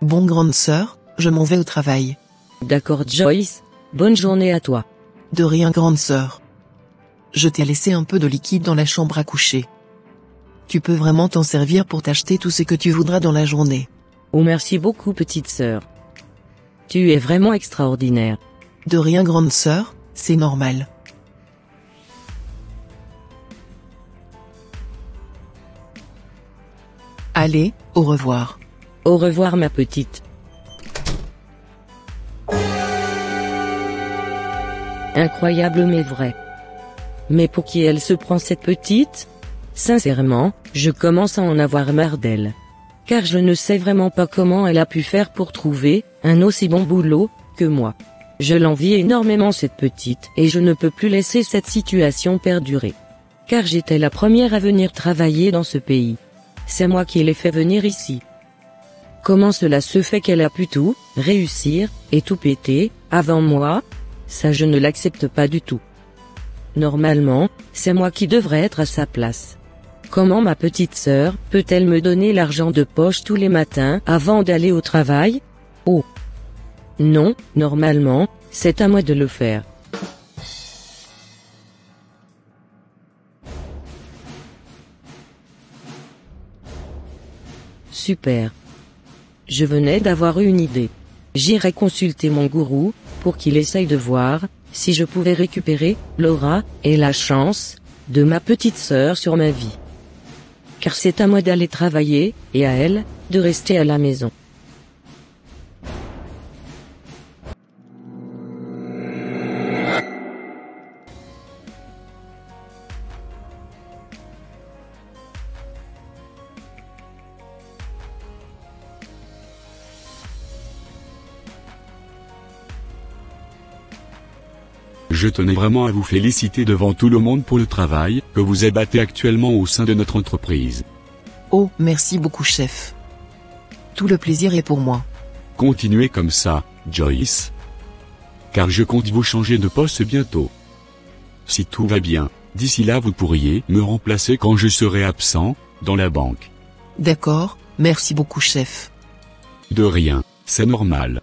Bon grande sœur, je m'en vais au travail. D'accord Joyce, bonne journée à toi. De rien grande sœur. Je t'ai laissé un peu de liquide dans la chambre à coucher. Tu peux vraiment t'en servir pour t'acheter tout ce que tu voudras dans la journée. Oh merci beaucoup petite sœur. Tu es vraiment extraordinaire. De rien grande sœur, c'est normal. Allez, au revoir. Au revoir ma petite. Incroyable mais vrai. Mais pour qui elle se prend cette petite? Sincèrement, je commence à en avoir marre d'elle. Car je ne sais vraiment pas comment elle a pu faire pour trouver un aussi bon boulot que moi. Je l'envie énormément cette petite et je ne peux plus laisser cette situation perdurer. Car j'étais la première à venir travailler dans ce pays. C'est moi qui l'ai fait venir ici. Comment cela se fait qu'elle a pu tout réussir et tout péter avant moi? Ça je ne l'accepte pas du tout. Normalement, c'est moi qui devrais être à sa place. Comment ma petite sœur peut-elle me donner l'argent de poche tous les matins avant d'aller au travail? Oh! Non, normalement, c'est à moi de le faire. Super. Je venais d'avoir une idée. J'irai consulter mon gourou, pour qu'il essaye de voir, si je pouvais récupérer, l'aura, et la chance, de ma petite sœur sur ma vie. Car c'est à moi d'aller travailler, et à elle, de rester à la maison. Je tenais vraiment à vous féliciter devant tout le monde pour le travail que vous abattez actuellement au sein de notre entreprise. Oh, merci beaucoup chef. Tout le plaisir est pour moi. Continuez comme ça, Joyce. Car je compte vous changer de poste bientôt. Si tout va bien, d'ici là vous pourriez me remplacer quand je serai absent, dans la banque. D'accord, merci beaucoup chef. De rien, c'est normal.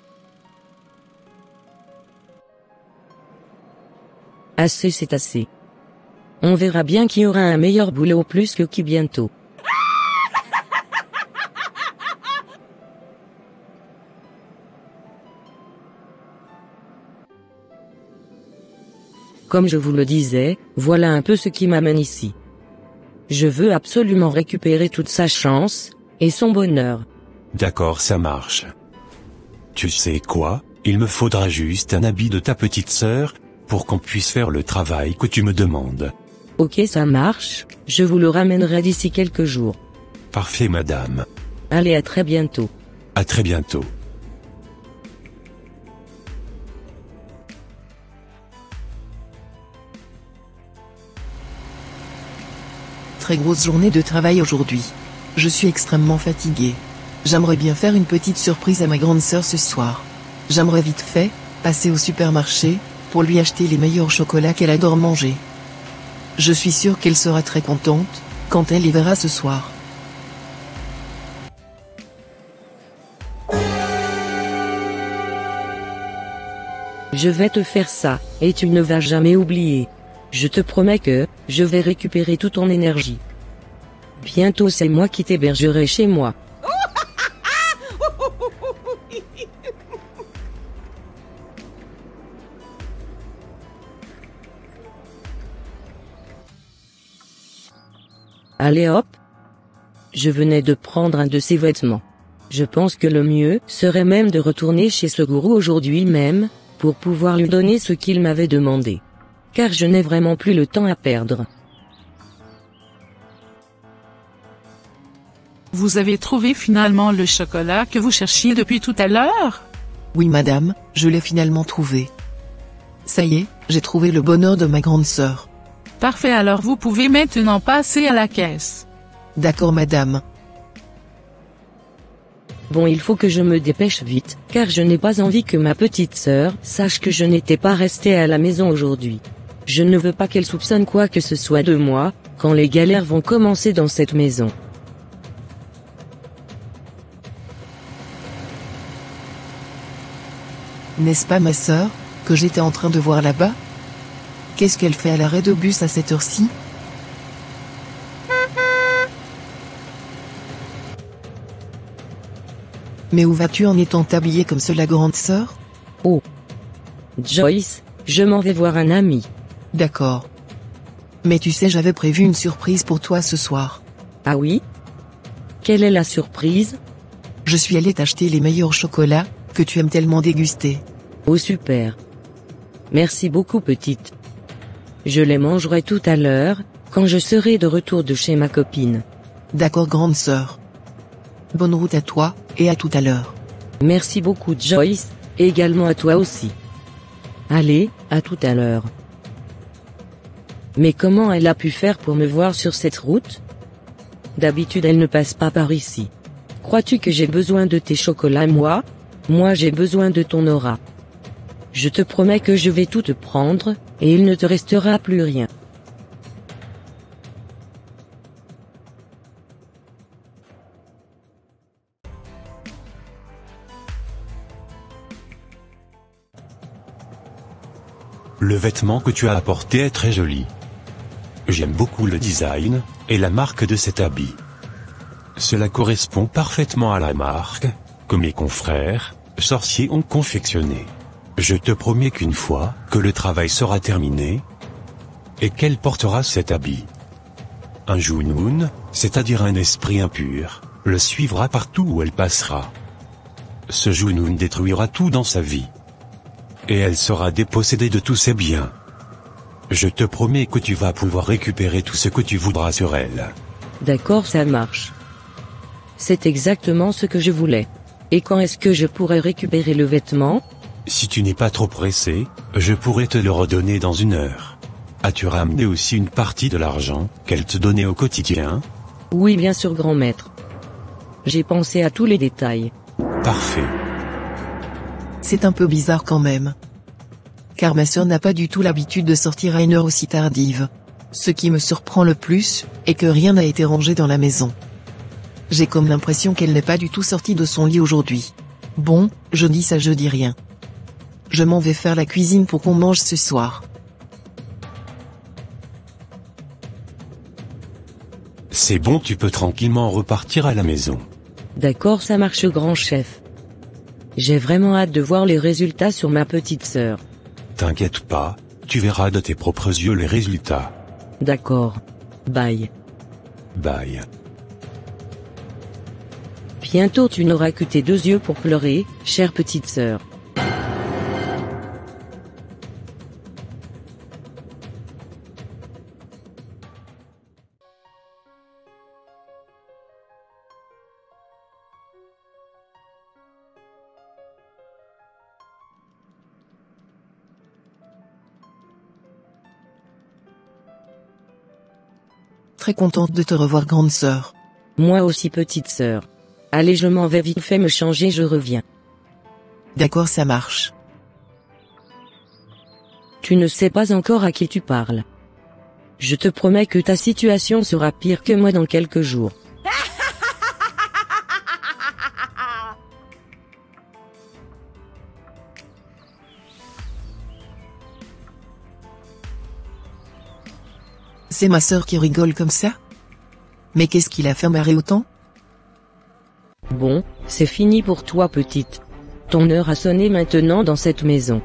Assez c'est assez. On verra bien qui aura un meilleur boulot plus que qui bientôt. Comme je vous le disais, voilà un peu ce qui m'amène ici. Je veux absolument récupérer toute sa chance, et son bonheur. D'accord, ça marche. Tu sais quoi? Il me faudra juste un habit de ta petite sœur, pour qu'on puisse faire le travail que tu me demandes. Ok ça marche, je vous le ramènerai d'ici quelques jours. Parfait madame. Allez à très bientôt. À très bientôt. Très grosse journée de travail aujourd'hui. Je suis extrêmement fatigué. J'aimerais bien faire une petite surprise à ma grande sœur ce soir. J'aimerais vite fait, passer au supermarché, pour lui acheter les meilleurs chocolats qu'elle adore manger. Je suis sûr qu'elle sera très contente, quand elle les verra ce soir. Je vais te faire ça, et tu ne vas jamais oublier. Je te promets que, je vais récupérer toute ton énergie. Bientôt c'est moi qui t'hébergerai chez moi. Allez hop. Je venais de prendre un de ses vêtements. Je pense que le mieux serait même de retourner chez ce gourou aujourd'hui même, pour pouvoir lui donner ce qu'il m'avait demandé. Car je n'ai vraiment plus le temps à perdre. Vous avez trouvé finalement le chocolat que vous cherchiez depuis tout à l'heure? Oui madame, je l'ai finalement trouvé. Ça y est, j'ai trouvé le bonheur de ma grande sœur. Parfait, alors vous pouvez maintenant passer à la caisse. D'accord madame. Bon, il faut que je me dépêche vite, car je n'ai pas envie que ma petite sœur sache que je n'étais pas restée à la maison aujourd'hui. Je ne veux pas qu'elle soupçonne quoi que ce soit de moi, quand les galères vont commencer dans cette maison. N'est-ce pas ma sœur, que j'étais en train de voir là-bas? Qu'est-ce qu'elle fait à l'arrêt de bus à cette heure-ci? Mais où vas-tu en étant habillée comme cela, grande sœur? Oh. Joyce, je m'en vais voir un ami. D'accord. Mais tu sais, j'avais prévu une surprise pour toi ce soir. Ah oui? Quelle est la surprise? Je suis allée t'acheter les meilleurs chocolats, que tu aimes tellement déguster. Oh super. Merci beaucoup petite. Je les mangerai tout à l'heure, quand je serai de retour de chez ma copine. D'accord, grande sœur. Bonne route à toi, et à tout à l'heure. Merci beaucoup Joyce, et également à toi aussi. Allez, à tout à l'heure. Mais comment elle a pu faire pour me voir sur cette route? D'habitude elle ne passe pas par ici. Crois-tu que j'ai besoin de tes chocolats moi? Moi j'ai besoin de ton aura. Je te promets que je vais tout te prendre, et il ne te restera plus rien. Le vêtement que tu as apporté est très joli. J'aime beaucoup le design, et la marque de cet habit. Cela correspond parfaitement à la marque, que mes confrères, sorciers ont confectionné. Je te promets qu'une fois que le travail sera terminé, et qu'elle portera cet habit, un Junoun, c'est-à-dire un esprit impur, le suivra partout où elle passera. Ce Junoun détruira tout dans sa vie. Et elle sera dépossédée de tous ses biens. Je te promets que tu vas pouvoir récupérer tout ce que tu voudras sur elle. D'accord, ça marche. C'est exactement ce que je voulais. Et quand est-ce que je pourrais récupérer le vêtement? Si tu n'es pas trop pressé, je pourrais te le redonner dans 1 heure. As-tu ramené aussi une partie de l'argent qu'elle te donnait au quotidien? Oui bien sûr grand maître. J'ai pensé à tous les détails. Parfait. C'est un peu bizarre quand même. Car ma sœur n'a pas du tout l'habitude de sortir à une heure aussi tardive. Ce qui me surprend le plus, est que rien n'a été rangé dans la maison. J'ai comme l'impression qu'elle n'est pas du tout sortie de son lit aujourd'hui. Bon, je dis ça, je dis rien. Je m'en vais faire la cuisine pour qu'on mange ce soir. C'est bon, tu peux tranquillement repartir à la maison. D'accord, ça marche grand chef. J'ai vraiment hâte de voir les résultats sur ma petite sœur. T'inquiète pas, tu verras de tes propres yeux les résultats. D'accord. Bye. Bye. Bientôt tu n'auras que tes 2 yeux pour pleurer, chère petite sœur. Très contente de te revoir, grande sœur. Moi aussi petite sœur. Allez, je m'en vais vite fait me changer, je reviens. D'accord, ça marche. Tu ne sais pas encore à qui tu parles. Je te promets que ta situation sera pire que moi dans quelques jours. C'est ma sœur qui rigole comme ça? Mais qu'est-ce qui l'a fait marrer autant? Bon, c'est fini pour toi petite. Ton heure a sonné maintenant dans cette maison.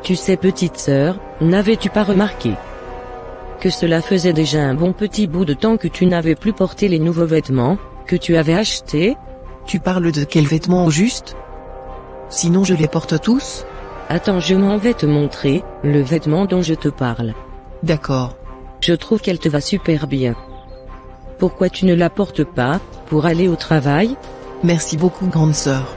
Tu sais petite sœur, n'avais-tu pas remarqué que cela faisait déjà un bon petit bout de temps que tu n'avais plus porté les nouveaux vêtements que tu avais achetés? Tu parles de quels vêtements au juste? Sinon je les porte tous? Attends, je m'en vais te montrer, le vêtement dont je te parle. D'accord. Je trouve qu'elle te va super bien. Pourquoi tu ne la portes pas, pour aller au travail? Merci beaucoup, grande sœur.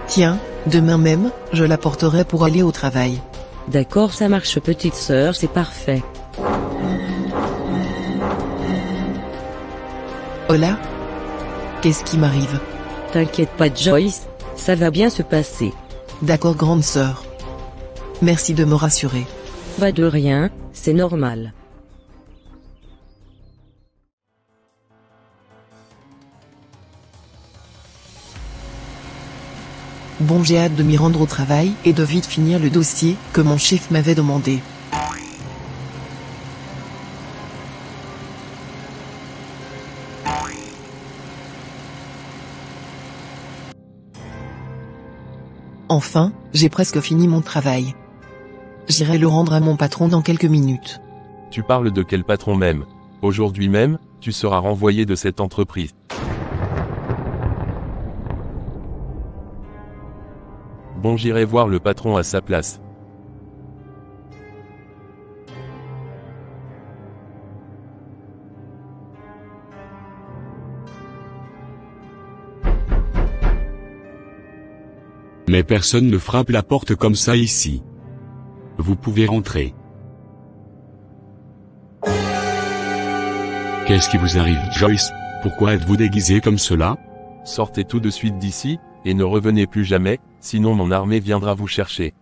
Tiens, demain même, je la porterai pour aller au travail. D'accord, ça marche petite sœur, c'est parfait. Hola? Qu'est-ce qui m'arrive? T'inquiète pas Joyce, ça va bien se passer. D'accord, grande sœur. Merci de me rassurer. Pas de rien, c'est normal. Bon, j'ai hâte de m'y rendre au travail et de vite finir le dossier que mon chef m'avait demandé. Enfin, j'ai presque fini mon travail. J'irai le rendre à mon patron dans quelques minutes. Tu parles de quel patron même? Aujourd'hui même, tu seras renvoyé de cette entreprise. Bon, j'irai voir le patron à sa place. Mais personne ne frappe la porte comme ça ici. Vous pouvez rentrer. Qu'est-ce qui vous arrive, Joyce? Pourquoi êtes-vous déguisé comme cela? Sortez tout de suite d'ici, et ne revenez plus jamais, sinon mon armée viendra vous chercher.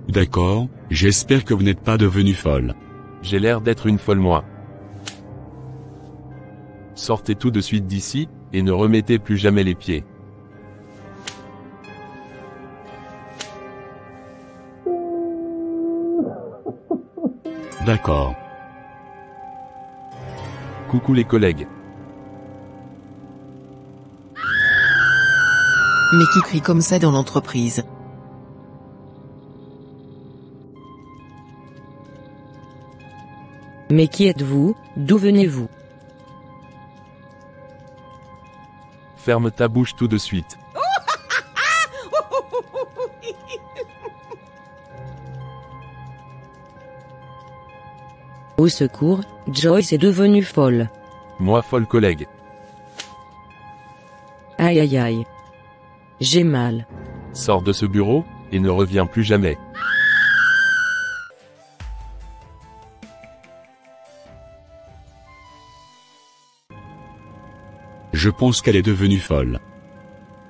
D'accord, j'espère que vous n'êtes pas devenue folle. J'ai l'air d'être une folle moi. Sortez tout de suite d'ici, et ne remettez plus jamais les pieds. D'accord. Coucou les collègues. Mais qui crie comme ça dans l'entreprise? Mais qui êtes-vous? D'où venez-vous? Ferme ta bouche tout de suite. Au secours, Joyce est devenue folle. Moi folle collègue. Aïe aïe aïe. J'ai mal. Sors de ce bureau, et ne reviens plus jamais. Je pense qu'elle est devenue folle.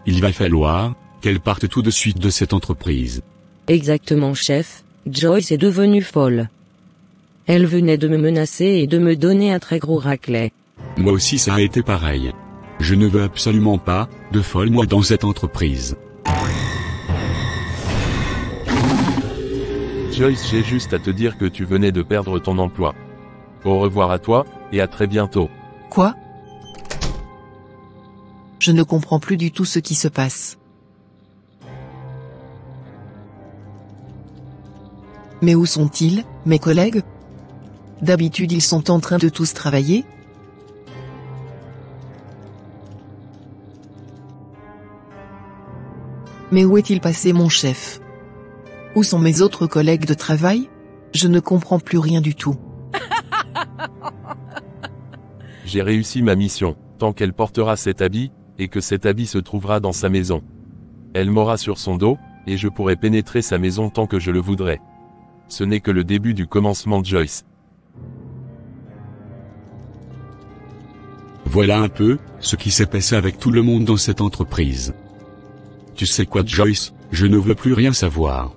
Il va falloir qu'elle parte tout de suite de cette entreprise. Exactement chef, Joyce est devenue folle. Elle venait de me menacer et de me donner un très gros raclet. Moi aussi ça a été pareil. Je ne veux absolument pas de folle moi dans cette entreprise. Joyce, j'ai juste à te dire que tu venais de perdre ton emploi. Au revoir à toi, et à très bientôt. Quoi? Je ne comprends plus du tout ce qui se passe. Mais où sont-ils, mes collègues? D'habitude ils sont en train de tous travailler. Mais où est-il passé mon chef? Où sont mes autres collègues de travail? Je ne comprends plus rien du tout. J'ai réussi ma mission, tant qu'elle portera cet habit, et que cet habit se trouvera dans sa maison. Elle m'aura sur son dos, et je pourrai pénétrer sa maison tant que je le voudrai. Ce n'est que le début du commencement, Joyce. Voilà un peu ce qui s'est passé avec tout le monde dans cette entreprise. Tu sais quoi, Joyce, je ne veux plus rien savoir.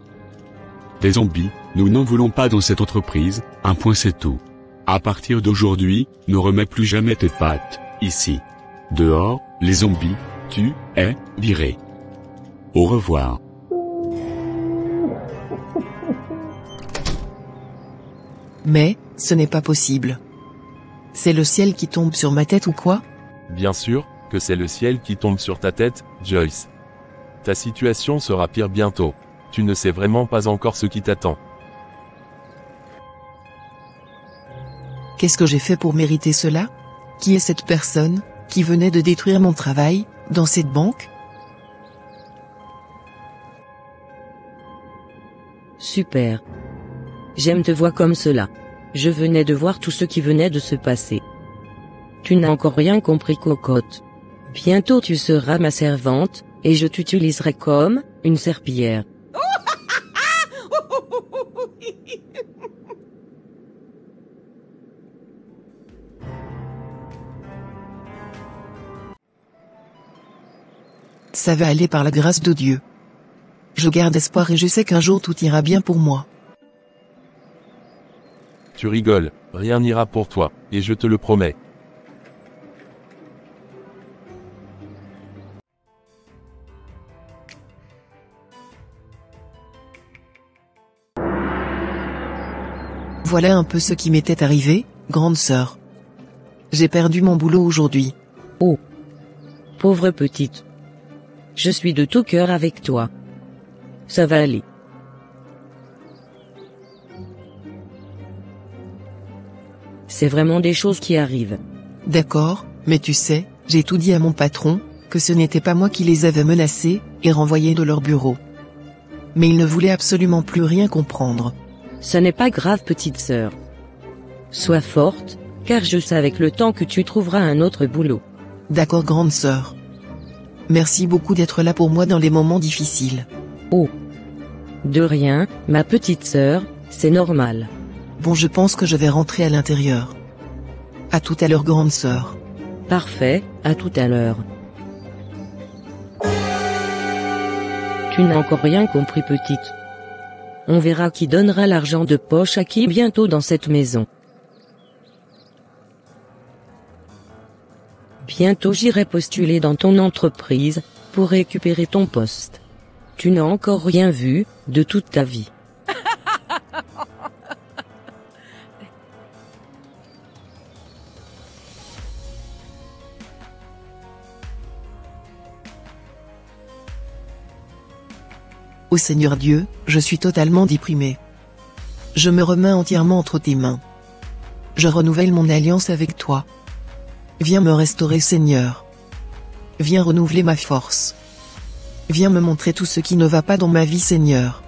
Des zombies, nous n'en voulons pas dans cette entreprise, un point c'est tout. À partir d'aujourd'hui, ne remets plus jamais tes pattes ici. Dehors, les zombies, tu es viré. Au revoir. Mais, ce n'est pas possible. C'est le ciel qui tombe sur ma tête ou quoi? Bien sûr, que c'est le ciel qui tombe sur ta tête, Joyce. Ta situation sera pire bientôt. Tu ne sais vraiment pas encore ce qui t'attend. Qu'est-ce que j'ai fait pour mériter cela? Qui est cette personne, qui venait de détruire mon travail, dans cette banque? Super. J'aime te voir comme cela. Je venais de voir tout ce qui venait de se passer. Tu n'as encore rien compris, cocotte. Bientôt tu seras ma servante, et je t'utiliserai comme une serpillière. Ça va aller par la grâce de Dieu. Je garde espoir et je sais qu'un jour tout ira bien pour moi. Tu rigoles, rien n'ira pour toi, et je te le promets. Voilà un peu ce qui m'était arrivé, grande sœur. J'ai perdu mon boulot aujourd'hui. Oh. Pauvre petite. Je suis de tout cœur avec toi. Ça va aller. C'est vraiment des choses qui arrivent. D'accord, mais tu sais, j'ai tout dit à mon patron, que ce n'était pas moi qui les avais menacés, et renvoyés de leur bureau. Mais il ne voulait absolument plus rien comprendre. Ça n'est pas grave, petite sœur. Sois forte, car je sais avec le temps que tu trouveras un autre boulot. D'accord, grande sœur. Merci beaucoup d'être là pour moi dans les moments difficiles. Oh. De rien, ma petite sœur, c'est normal. Bon, je pense que je vais rentrer à l'intérieur. À tout à l'heure, grande sœur. Parfait, à tout à l'heure. Tu n'as encore rien compris, petite. On verra qui donnera l'argent de poche à qui bientôt dans cette maison. Bientôt j'irai postuler dans ton entreprise, pour récupérer ton poste. Tu n'as encore rien vu, de toute ta vie. Ô Seigneur Dieu, je suis totalement déprimé. Je me remets entièrement entre tes mains. Je renouvelle mon alliance avec toi. Viens me restaurer, Seigneur. Viens renouveler ma force. Viens me montrer tout ce qui ne va pas dans ma vie, Seigneur.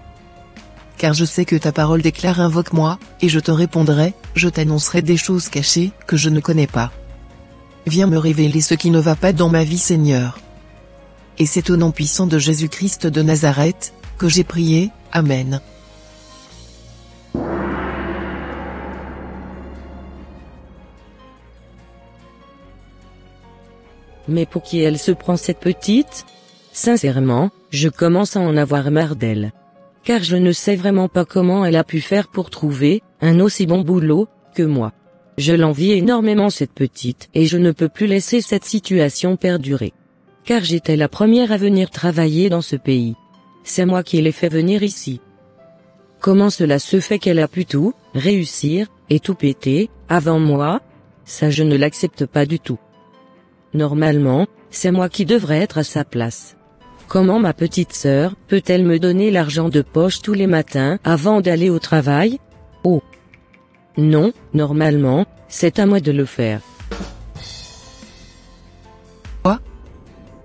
Car je sais que ta parole déclare: invoque-moi, et je te répondrai, je t'annoncerai des choses cachées, que je ne connais pas. Viens me révéler ce qui ne va pas dans ma vie, Seigneur. Et c'est au nom puissant de Jésus-Christ de Nazareth, que j'ai prié, Amen. Mais pour qui elle se prend, cette petite? Sincèrement, je commence à en avoir marre d'elle. Car je ne sais vraiment pas comment elle a pu faire pour trouver un aussi bon boulot que moi. Je l'envie énormément, cette petite, et je ne peux plus laisser cette situation perdurer. Car j'étais la première à venir travailler dans ce pays. C'est moi qui l'ai fait venir ici. Comment cela se fait qu'elle a pu tout réussir et tout péter avant moi? Ça, je ne l'accepte pas du tout. Normalement, c'est moi qui devrais être à sa place. Comment ma petite sœur peut-elle me donner l'argent de poche tous les matins avant d'aller au travail? Oh. Non, normalement, c'est à moi de le faire. Quoi?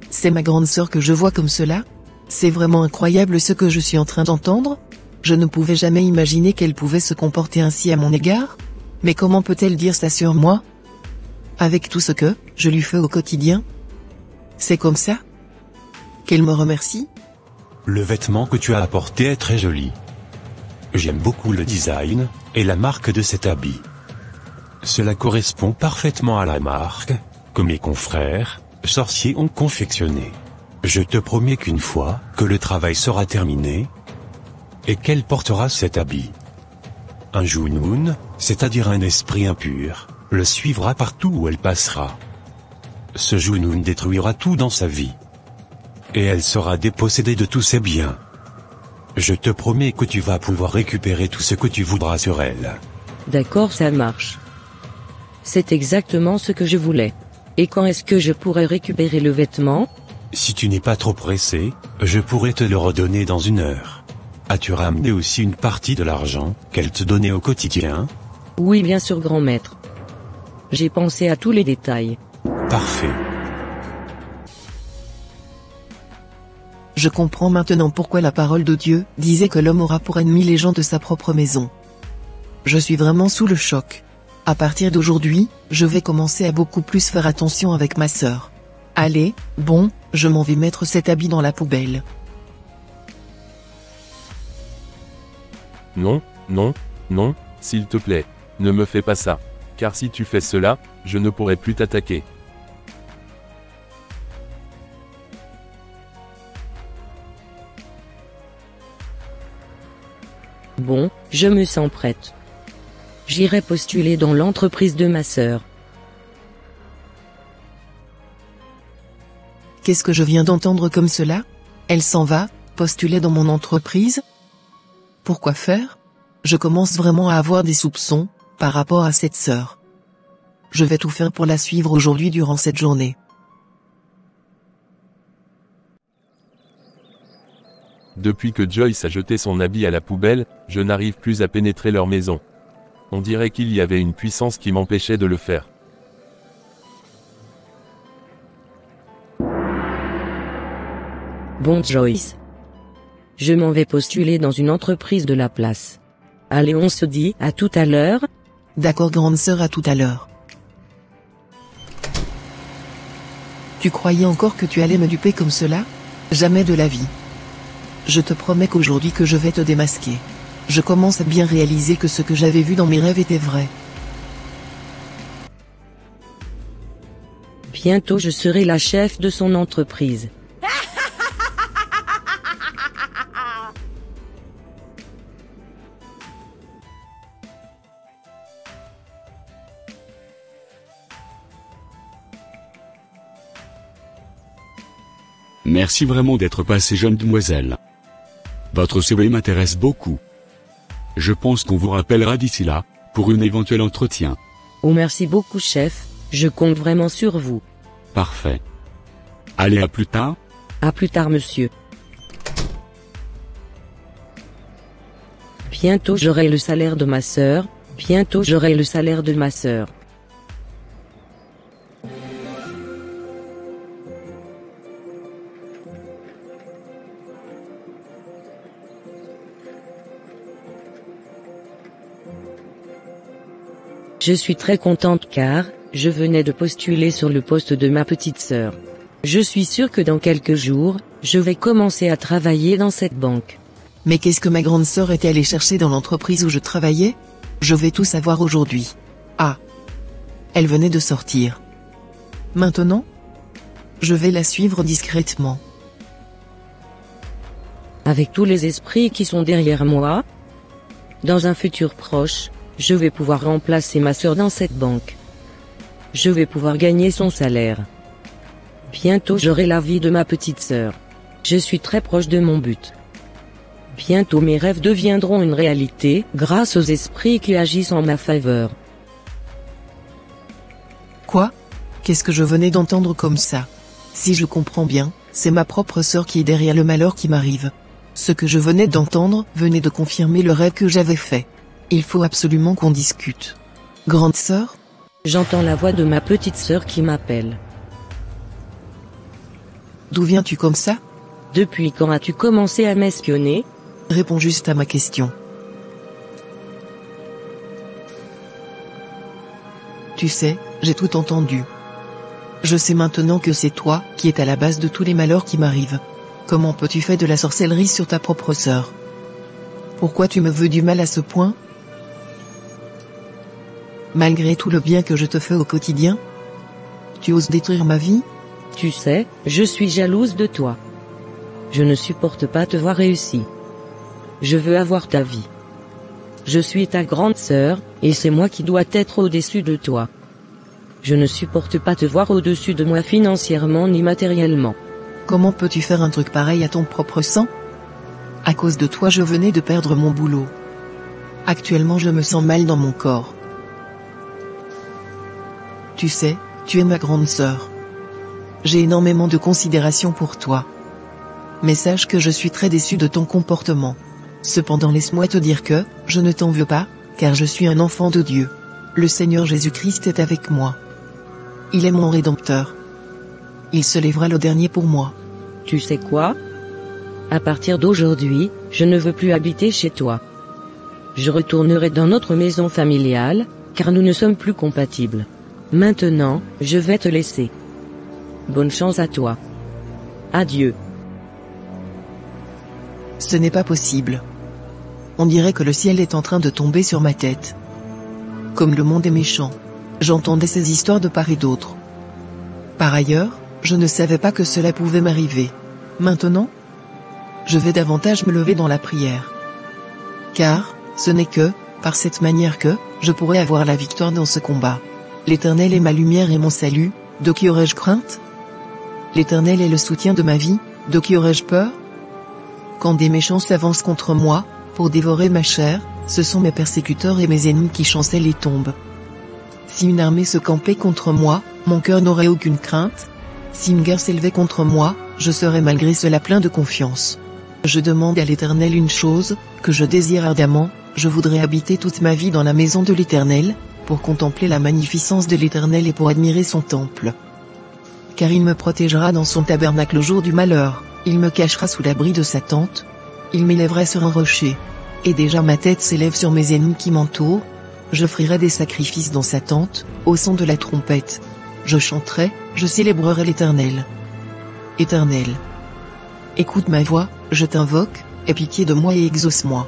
C'est ma grande sœur que je vois comme cela? C'est vraiment incroyable ce que je suis en train d'entendre? Je ne pouvais jamais imaginer qu'elle pouvait se comporter ainsi à mon égard? Mais comment peut-elle dire ça sur moi? Avec tout ce que je lui fais au quotidien? C'est comme ça? Qu'elle me remercie? Le vêtement que tu as apporté est très joli. J'aime beaucoup le design et la marque de cet habit. Cela correspond parfaitement à la marque que mes confrères sorciers ont confectionnée. Je te promets qu'une fois que le travail sera terminé, et qu'elle portera cet habit, un Junoun, c'est-à-dire un esprit impur, le suivra partout où elle passera. Ce Junoun détruira tout dans sa vie. Et elle sera dépossédée de tous ses biens. Je te promets que tu vas pouvoir récupérer tout ce que tu voudras sur elle. D'accord, ça marche. C'est exactement ce que je voulais. Et quand est-ce que je pourrais récupérer le vêtement? Si tu n'es pas trop pressé, je pourrais te le redonner dans 1 heure. As-tu ramené aussi une partie de l'argent qu'elle te donnait au quotidien? Oui, bien sûr, grand maître. J'ai pensé à tous les détails. Parfait. Je comprends maintenant pourquoi la parole de Dieu disait que l'homme aura pour ennemi les gens de sa propre maison. Je suis vraiment sous le choc. À partir d'aujourd'hui, je vais commencer à beaucoup plus faire attention avec ma sœur. Allez, bon, je m'en vais mettre cet habit dans la poubelle. Non, non, non, s'il te plaît, ne me fais pas ça. Car si tu fais cela, je ne pourrai plus t'attaquer. Bon, je me sens prête. J'irai postuler dans l'entreprise de ma sœur. Qu'est-ce que je viens d'entendre comme cela? Elle s'en va, postuler dans mon entreprise? Pourquoi faire? Je commence vraiment à avoir des soupçons, par rapport à cette sœur. Je vais tout faire pour la suivre aujourd'hui durant cette journée. Depuis que Joyce a jeté son habit à la poubelle, je n'arrive plus à pénétrer leur maison. On dirait qu'il y avait une puissance qui m'empêchait de le faire. Bon Joyce. Je m'en vais postuler dans une entreprise de la place. Allez, on se dit à tout à l'heure. D'accord grande sœur, à tout à l'heure. Tu croyais encore que tu allais me duper comme cela? Jamais de la vie. Je te promets qu'aujourd'hui que je vais te démasquer. Je commence à bien réaliser que ce que j'avais vu dans mes rêves était vrai. Bientôt je serai la chef de son entreprise. Merci vraiment d'être passée, jeune demoiselle. Votre CV m'intéresse beaucoup. Je pense qu'on vous rappellera d'ici là, pour un éventuel entretien. Oh merci beaucoup chef, je compte vraiment sur vous. Parfait. Allez, à plus tard. À plus tard monsieur. Bientôt j'aurai le salaire de ma sœur, bientôt j'aurai le salaire de ma sœur. Je suis très contente car, je venais de postuler sur le poste de ma petite sœur. Je suis sûre que dans quelques jours, je vais commencer à travailler dans cette banque. Mais qu'est-ce que ma grande sœur était allée chercher dans l'entreprise où je travaillais? Je vais tout savoir aujourd'hui. Ah. Elle venait de sortir. Maintenant? Je vais la suivre discrètement. Avec tous les esprits qui sont derrière moi, dans un futur proche, je vais pouvoir remplacer ma sœur dans cette banque. Je vais pouvoir gagner son salaire. Bientôt j'aurai la vie de ma petite sœur. Je suis très proche de mon but. Bientôt mes rêves deviendront une réalité, grâce aux esprits qui agissent en ma faveur. Quoi? Qu'est-ce que je venais d'entendre comme ça? Si je comprends bien, c'est ma propre sœur qui est derrière le malheur qui m'arrive. Ce que je venais d'entendre venait de confirmer le rêve que j'avais fait. Il faut absolument qu'on discute. Grande sœur? J'entends la voix de ma petite sœur qui m'appelle. D'où viens-tu comme ça? Depuis quand as-tu commencé à m'espionner? Réponds juste à ma question. Tu sais, j'ai tout entendu. Je sais maintenant que c'est toi qui es à la base de tous les malheurs qui m'arrivent. Comment peux-tu faire de la sorcellerie sur ta propre sœur? Pourquoi tu me veux du mal à ce point? Malgré tout le bien que je te fais au quotidien? Tu oses détruire ma vie? Tu sais, je suis jalouse de toi. Je ne supporte pas te voir réussir. Je veux avoir ta vie. Je suis ta grande sœur, et c'est moi qui dois être au-dessus de toi. Je ne supporte pas te voir au-dessus de moi financièrement ni matériellement. Comment peux-tu faire un truc pareil à ton propre sang? À cause de toi je venais de perdre mon boulot. Actuellement je me sens mal dans mon corps. Tu sais, tu es ma grande sœur. J'ai énormément de considération pour toi. Mais sache que je suis très déçu de ton comportement. Cependant laisse-moi te dire que, je ne t'en veux pas, car je suis un enfant de Dieu. Le Seigneur Jésus-Christ est avec moi. Il est mon Rédempteur. Il se lèvera le dernier pour moi. Tu sais quoi? À partir d'aujourd'hui, je ne veux plus habiter chez toi. Je retournerai dans notre maison familiale, car nous ne sommes plus compatibles. Maintenant, je vais te laisser. Bonne chance à toi. Adieu. Ce n'est pas possible. On dirait que le ciel est en train de tomber sur ma tête. Comme le monde est méchant. J'entendais ces histoires de part et d'autre. Par ailleurs, je ne savais pas que cela pouvait m'arriver. Maintenant, je vais davantage me lever dans la prière. Car, ce n'est que, par cette manière que, je pourrai avoir la victoire dans ce combat. L'Éternel est ma lumière et mon salut, de qui aurais-je crainte? L'Éternel est le soutien de ma vie, de qui aurais-je peur? Quand des méchants s'avancent contre moi, pour dévorer ma chair, ce sont mes persécuteurs et mes ennemis qui chancellent et tombent. Si une armée se campait contre moi, mon cœur n'aurait aucune crainte. Si une guerre s'élevait contre moi, je serais malgré cela plein de confiance. Je demande à l'Éternel une chose, que je désire ardemment, je voudrais habiter toute ma vie dans la maison de l'Éternel, pour contempler la magnificence de l'Éternel et pour admirer son temple. Car il me protégera dans son tabernacle au jour du malheur, il me cachera sous l'abri de sa tente, il m'élèvera sur un rocher. Et déjà ma tête s'élève sur mes ennemis qui m'entourent, j'offrirai des sacrifices dans sa tente, au son de la trompette. Je chanterai, je célébrerai l'Éternel. Éternel, écoute ma voix, je t'invoque, aie pitié de moi et exauce-moi.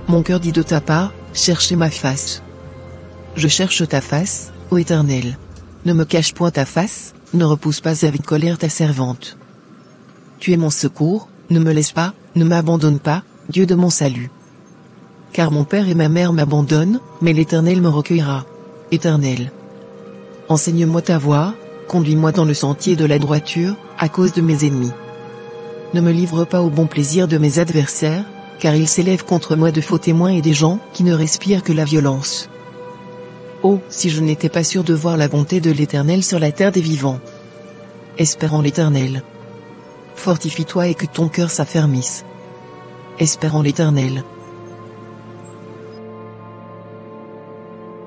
Mon cœur dit de ta part, cherchez ma face. Je cherche ta face, ô Éternel. Ne me cache point ta face, ne repousse pas avec colère ta servante. Tu es mon secours, ne me laisse pas, ne m'abandonne pas, Dieu de mon salut. Car mon père et ma mère m'abandonnent, mais l'Éternel me recueillera. Éternel, enseigne-moi ta voie, conduis-moi dans le sentier de la droiture, à cause de mes ennemis. Ne me livre pas au bon plaisir de mes adversaires, car ils s'élèvent contre moi de faux témoins et des gens qui ne respirent que la violence. Oh, si je n'étais pas sûr de voir la bonté de l'Éternel sur la terre des vivants. Espère en l'Éternel. Fortifie-toi et que ton cœur s'affermisse. Espère en l'Éternel.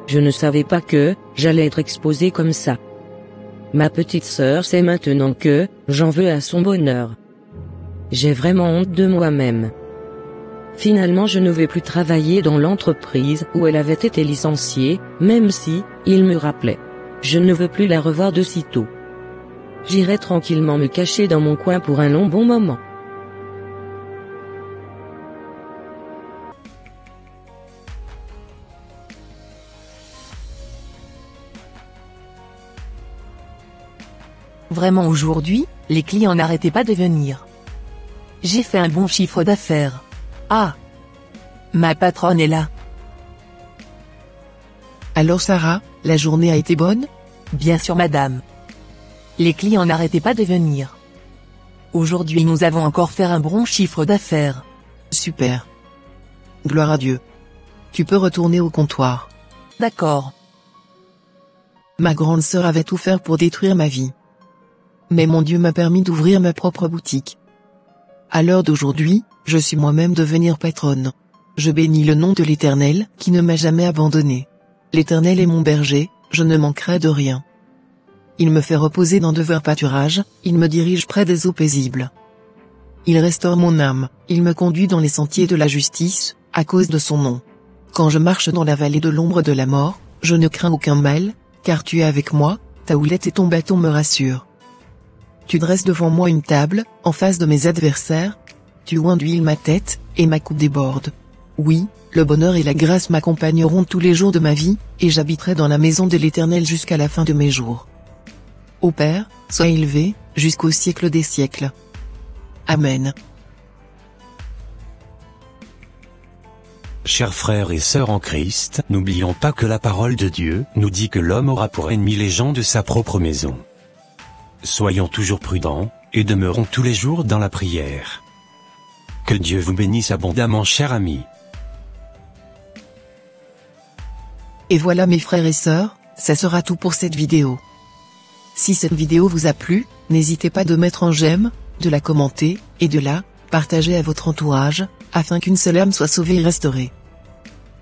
Je ne savais pas que j'allais être exposé comme ça. Ma petite sœur sait maintenant que j'en veux à son bonheur. J'ai vraiment honte de moi-même. Finalement, je ne vais plus travailler dans l'entreprise où elle avait été licenciée, même si, il me rappelait. Je ne veux plus la revoir de sitôt. J'irai tranquillement me cacher dans mon coin pour un long bon moment. Vraiment aujourd'hui, les clients n'arrêtaient pas de venir. J'ai fait un bon chiffre d'affaires. Ah! Ma patronne est là. Alors Sarah, la journée a été bonne? Bien sûr madame. Les clients n'arrêtaient pas de venir. Aujourd'hui nous avons encore fait un bon chiffre d'affaires. Super. Gloire à Dieu. Tu peux retourner au comptoir. D'accord. Ma grande sœur avait tout fait pour détruire ma vie. Mais mon Dieu m'a permis d'ouvrir ma propre boutique. À l'heure d'aujourd'hui, je suis moi-même devenir patronne. Je bénis le nom de l'Éternel, qui ne m'a jamais abandonné. L'Éternel est mon berger, je ne manquerai de rien. Il me fait reposer dans de verts pâturages, il me dirige près des eaux paisibles. Il restaure mon âme, il me conduit dans les sentiers de la justice, à cause de son nom. Quand je marche dans la vallée de l'ombre de la mort, je ne crains aucun mal, car tu es avec moi, ta houlette et ton bâton me rassurent. Tu dresses devant moi une table, en face de mes adversaires. Tu huiles ma tête, et ma coupe déborde. Oui, le bonheur et la grâce m'accompagneront tous les jours de ma vie, et j'habiterai dans la maison de l'Éternel jusqu'à la fin de mes jours. Ô Père, sois élevé, jusqu'au siècle des siècles. Amen. Chers frères et sœurs en Christ, n'oublions pas que la parole de Dieu nous dit que l'homme aura pour ennemi les gens de sa propre maison. Soyons toujours prudents, et demeurons tous les jours dans la prière. Que Dieu vous bénisse abondamment, chers amis. Et voilà mes frères et sœurs, ça sera tout pour cette vidéo. Si cette vidéo vous a plu, n'hésitez pas de mettre un j'aime, de la commenter, et de la partager à votre entourage, afin qu'une seule âme soit sauvée et restaurée.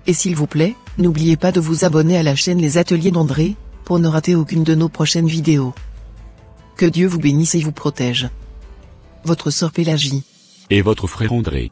Et s'il vous plaît, n'oubliez pas de vous abonner à la chaîne Les Ateliers d'André, pour ne rater aucune de nos prochaines vidéos. Que Dieu vous bénisse et vous protège. Votre sœur Pélagie. Et votre frère André.